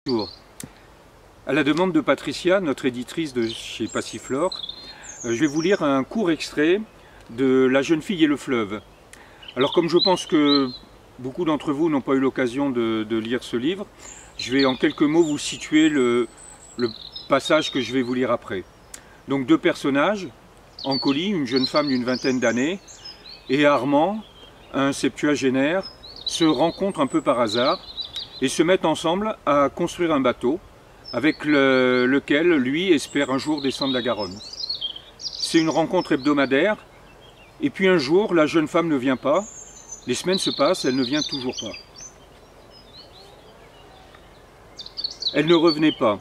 Bonjour. À la demande de Patricia, notre éditrice de chez Passiflore, je vais vous lire un court extrait de La jeune fille et le fleuve. Alors comme je pense que beaucoup d'entre vous n'ont pas eu l'occasion de lire ce livre, je vais en quelques mots vous situer le passage que je vais vous lire après. Donc deux personnages, Ancolie, une jeune femme d'une vingtaine d'années, et Armand, un septuagénaire, se rencontrent un peu par hasard et se mettent ensemble à construire un bateau avec lequel lui espère un jour descendre la Garonne. C'est une rencontre hebdomadaire, et puis un jour, la jeune femme ne vient pas, les semaines se passent, elle ne vient toujours pas. Elle ne revenait pas.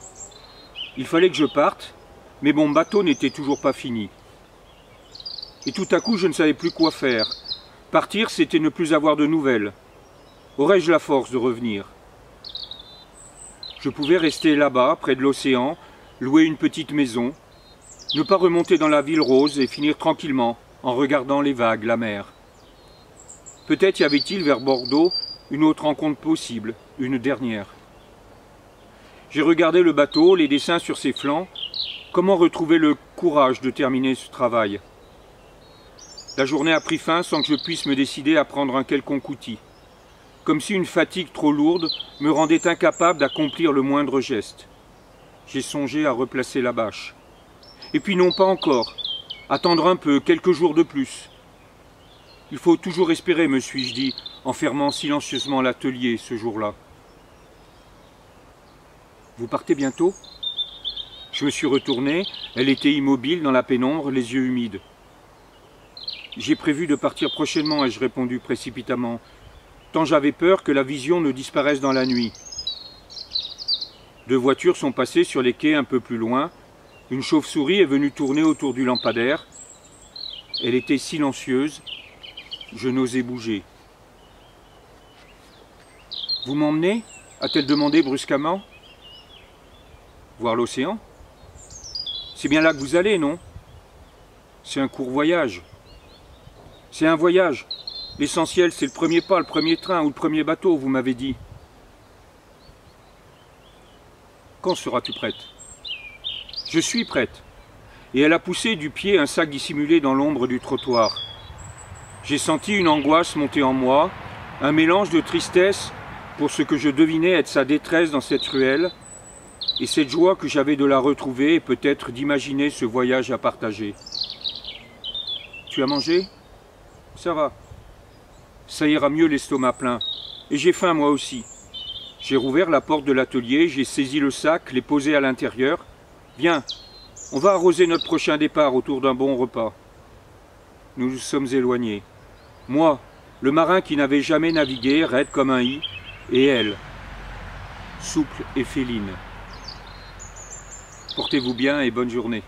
Il fallait que je parte, mais mon bateau n'était toujours pas fini. Et tout à coup, je ne savais plus quoi faire. Partir, c'était ne plus avoir de nouvelles. Aurais-je la force de revenir ? Je pouvais rester là-bas, près de l'océan, louer une petite maison, ne pas remonter dans la ville rose et finir tranquillement en regardant les vagues, la mer. Peut-être y avait-il vers Bordeaux une autre rencontre possible, une dernière. J'ai regardé le bateau, les dessins sur ses flancs. Comment retrouver le courage de terminer ce travail ? La journée a pris fin sans que je puisse me décider à prendre un quelconque outil. Comme si une fatigue trop lourde me rendait incapable d'accomplir le moindre geste. J'ai songé à replacer la bâche. Et puis non, pas encore. Attendre un peu, quelques jours de plus. Il faut toujours espérer, me suis-je dit, en fermant silencieusement l'atelier ce jour-là. Vous partez bientôt ? Je me suis retourné, elle était immobile dans la pénombre, les yeux humides. J'ai prévu de partir prochainement, ai-je répondu précipitamment, tant j'avais peur que la vision ne disparaisse dans la nuit. Deux voitures sont passées sur les quais un peu plus loin. Une chauve-souris est venue tourner autour du lampadaire. Elle était silencieuse. Je n'osais bouger. « Vous m'emmenez » a-t-elle demandé brusquement. « Voir l'océan » ? C'est bien là que vous allez, non ? C'est un court voyage. C'est un voyage. L'essentiel, c'est le premier pas, le premier train ou le premier bateau, vous m'avez dit. Quand seras-tu prête ? Je suis prête. Et elle a poussé du pied un sac dissimulé dans l'ombre du trottoir. J'ai senti une angoisse monter en moi, un mélange de tristesse pour ce que je devinais être sa détresse dans cette ruelle, et cette joie que j'avais de la retrouver et peut-être d'imaginer ce voyage à partager. Tu as mangé ? Ça va. Ça ira mieux l'estomac plein. Et j'ai faim moi aussi. J'ai rouvert la porte de l'atelier, j'ai saisi le sac, l'ai posé à l'intérieur. Viens, on va arroser notre prochain départ autour d'un bon repas. Nous nous sommes éloignés. Moi, le marin qui n'avait jamais navigué, raide comme un i, et elle, souple et féline. Portez-vous bien et bonne journée.